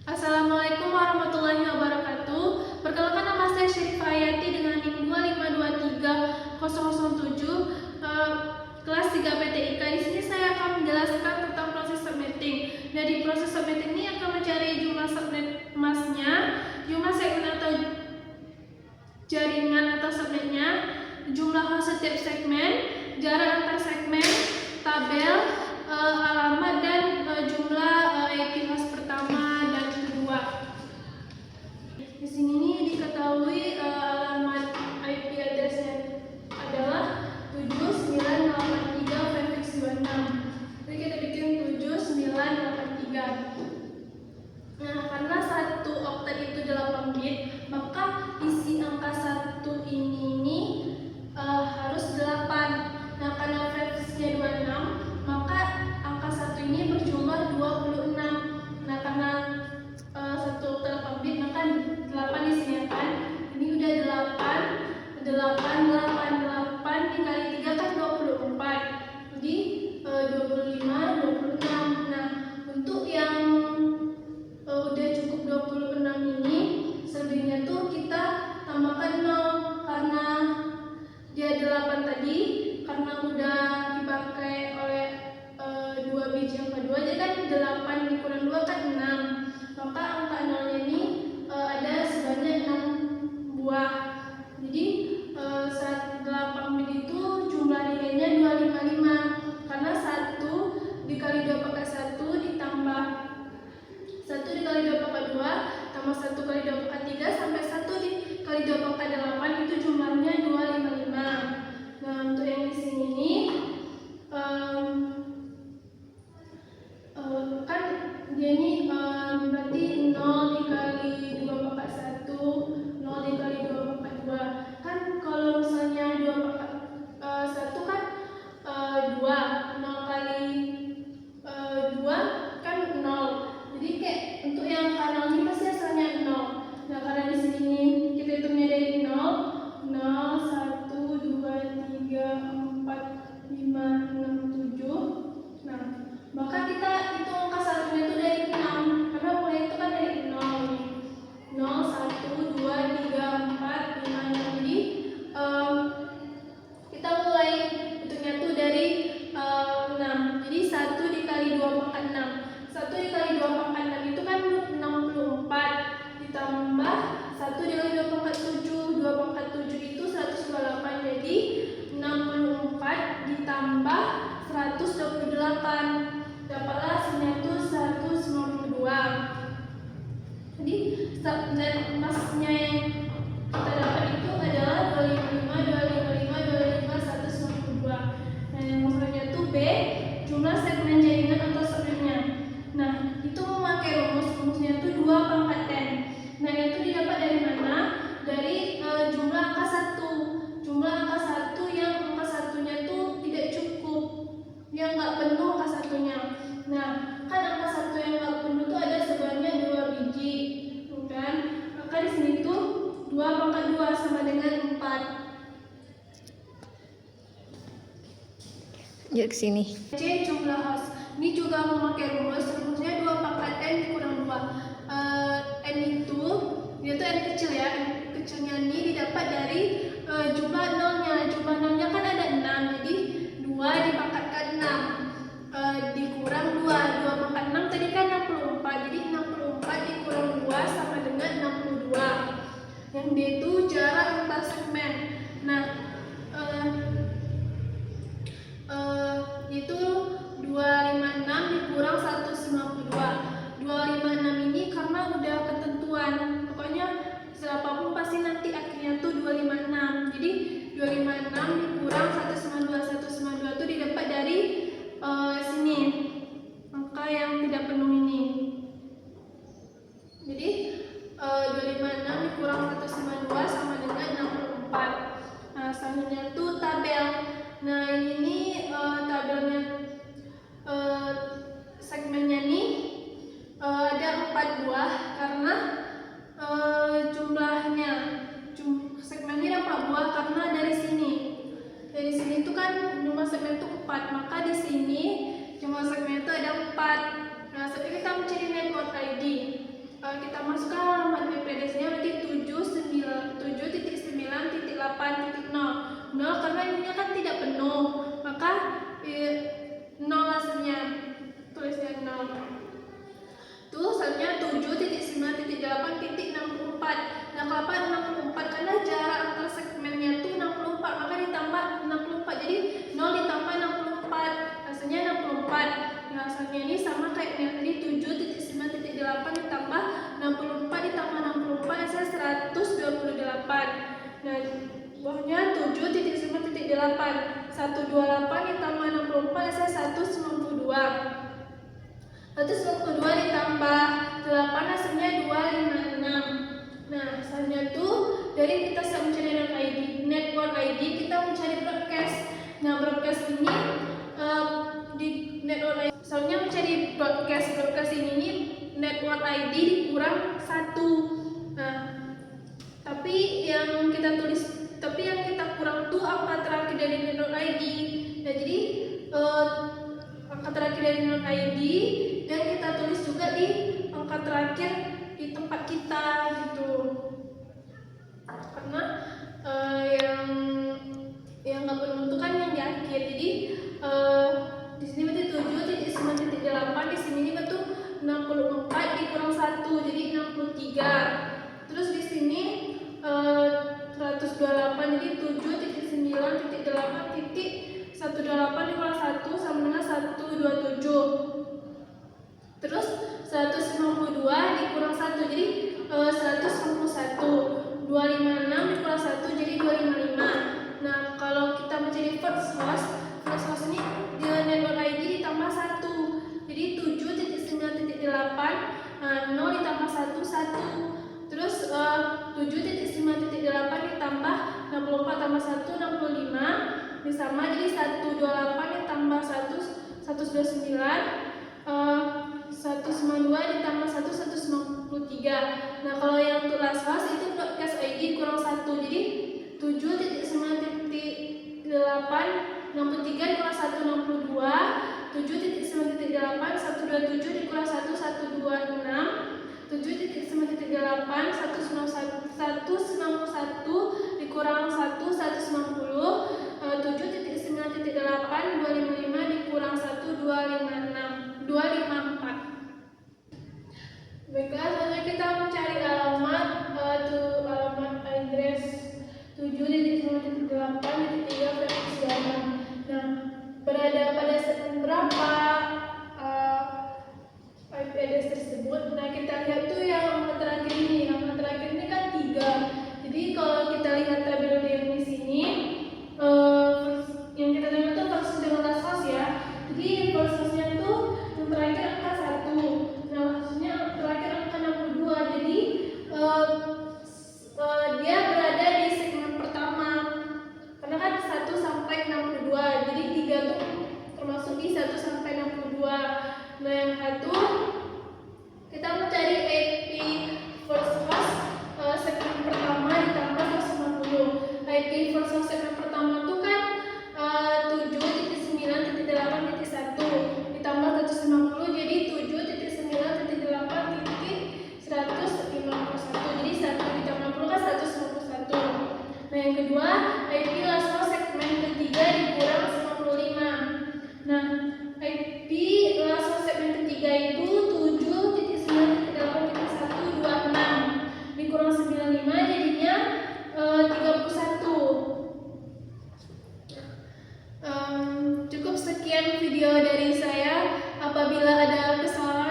Assalamualaikum warahmatullahi wabarakatuh. Perkenalkan, nama saya Syarifah Hayati dengan NIM 2523007 kelas 3 PTIK. Di sini saya akan menjelaskan tentang proses subnetting. Dari proses subnetting ini akan mencari jumlah subnet emasnya, jumlah segmen atau jaringan atau subnetnya, jumlah host setiap segmen, jarak antar segmen, tabel, alamat, dan jumlah IP host pertama dan kedua. Di sini diketahui alamat IP address-nya adalah 7983/26. Jadi kita bikin 7983. Nah, karena satu oktet itu 8 bit, maka isi angka 1 ini harus 8. Nah, karena frekuensinya 26, maka angka 1 ini berjumlah 26. Nah, karena satu oktet 8 bit, maka 8 di sini kan. Ini udah 8 dikali 3 kan 24. Jadi 25, 26. Nah, untuk yang udah cukup 26 ini, selebihnya tuh kita tambahkan 0 karena dia 8 tadi, karena udah dipakai oleh 2 biji yang kedua, jadi kan 8 dikurang 2 kan 6. Maka angka 0 ini ada sebanyak 6 buah. Jadi saat 8 bit itu jumlah nilainya 255, karena 1 dikali 2 pangkat 1 ditambah 1 dikali 2 pangkat 2 tambah 1 kali 2 pangkat 3 sampai 1 dikali 2 pangkat 8 itu jumlahnya 255. Nah, untuk yang di sini nih kan dia ini berarti 0 dikali 2 pangkat 1, 0 dikali 2 pangkat 2. Kan kalau misalnya 2 pangkat 1 kan 2, 0 kali 2 kan 0. Jadi kayak untuk yang kanal ini pasti asalnya 0. Nah, karena di sini kita hitungnya dari 0, 0, 1, 2, 3, 4, 5, 6, 7. Nah, maka kita hitung angka satunya itu dari 6, karena mulai itu kan dari 0 nih. 0, 1, 2, 3, 4, 5, 6. Jadi kita mulai hitungnya tuh dari 6. Jadi 1 dikali 2 pangkat 6. 1 dikali 2 pangkat 6 itu kan 64. Ditambah 1 dikali 2 pangkat 7. 2 pangkat 7 itu 128. Jadi 64 ditambah 128. Dapatlah hasilnya itu 192. Jadi subnet emasnya yang kita dapat itu adalah 255, 255, 255, 192. Nah, yang maksudnya itu B, jumlah segmen jaringan atau subnetnya. Nah, itu memakai rumusnya itu 2 pangkat n. Nah, itu didapat dari mana? Dari jumlah angka 1. Jumlah angka 1 yang angka satunya itu tidak cukup, yang nggak penuh angka satunya. Nah, kan angka 1 yang nggak penuh itu ada sebanyak 2 biji, kan? Maka di sini tuh 2 pangkat 2 sama dengan 4. Yuk ke sini. C, jumlah host. Ini juga memakai rumusnya 2 pangkat n dikurang 2. N itu, dia tuh n kecil ya. N kecilnya ini didapat dari jumlah nolnya. Jumlah nolnya kan ada 6, jadi 2 dipangkatkan 6 dikurang 2. 2 pangkat 6 tadi kan 64, jadi 64 dikurang 2 sama dengan 62. Yang D itu jarak antar segmen. Nah, itu 256 dikurang 192. 256 ini karena udah ketentuan, pokoknya siapapun pasti nanti akhirnya tuh 256. Jadi 256 dikurang 192. 192 itu didapat dari sini, angka yang tidak penuh ini. Jadi 256 dikurang 192 sama dengan 64. Nah, selanjutnya tuh tabel. Nah, ini tabelnya, segmennya nih ada 4 buah karena jumlahnya segmennya ada 4 buah karena dari sini itu kan jumlah segmen itu 4, maka di sini jumlah segmen itu ada 4. Nah, sekarang kita mencari network ID. nol hasilnya, tulisnya 0. Tuh hasilnya 7.9.8.64. Nah, kenapa 64? Karena jarak antar segmennya tuh 64, maka ditambah 64. Jadi 0 ditambah 64, hasilnya 64. Nah, hasilnya ini sama kayak yang tadi, 7.9.8 ditambah 64 ditambah 64, hasilnya 128. Nah, bawahnya 7.9.8, 128 ditambah 64, hasilnya 192. 192 ditambah 8, hasilnya 256. Nah, hasilnya tuh dari kita mencari network ID, kita mencari broadcast. Nah, broadcast ini di network ID, soalnya mencari broadcast ini network ID dikurang 1. Nah, tapi yang kita kurang tuh angka terakhir dari network ID. Nah, jadi angka terakhir dari network ID, dan kita tulis juga di angka terakhir di tempat kita gitu. Karena yang nggak perlu itu kan yang di akhir. Jadi di sini berarti 7.9.8, di sini betul 64 dikurang 1, jadi 63. Terus di sini 128, jadi 7.9.8.128 dikurang 1 sama dengan 127. Terus 192 dikurang 1, jadi 191. 256 dikurang 1, jadi 255. Nah, kalau kita mencari first host ini di network ID ditambah 1. Jadi 7.9.8, 0 ditambah 1, 1. Terus 7.9.8 ditambah 64 tambah 1, 65. Disama, jadi 128 ditambah 1, 129. 192 ditambah 1, 193. Nah, kalau yang untuk last host itu broadcast ID kurang 1, jadi 7.9.8 63 dikurang 1, 62. 7.9.8 127 dikurang 1, 126. 7.9.8 191 dikurang 1, 190. 7.9.8 255 dikurang 1, 254. Baiklah, selanjutnya kita mencari alamat address 7.9.8.3 versi jalan. Nah, berada pada segmen berapa IP address tersebut? Nah, kita lihat tuh yang angka terakhir ini. Angka terakhir ini kan 3. Jadi kalau kita lihat tabel yang di sini, yang kita lihat tuh versus dengan last host ya. Jadi versusnya tuh yang terakhir angka 1. Nah, maksudnya terakhir angka 62. Jadi dia berada di segmen pertama. Karena kan 1 sampai 62. Jadi 3 tuh termasuk di 1 sampai 62. Nah, yang satu kita mencari IP first host segmen pertama ditambah 150. IP first host segmen pertama tuh kan 7.9.8.1 ditambah 150, jadi 7.9.8.151. Jadi 1 ditambah 60 kan 151. Nah, yang kedua IP last host segmen ketiga dikurang 95. Nah, IP last host segmen ketiga itu 7.9.8.126 dikurang 95, jadinya 31. Cukup sekian video dari saya. Apabila ada kesalahan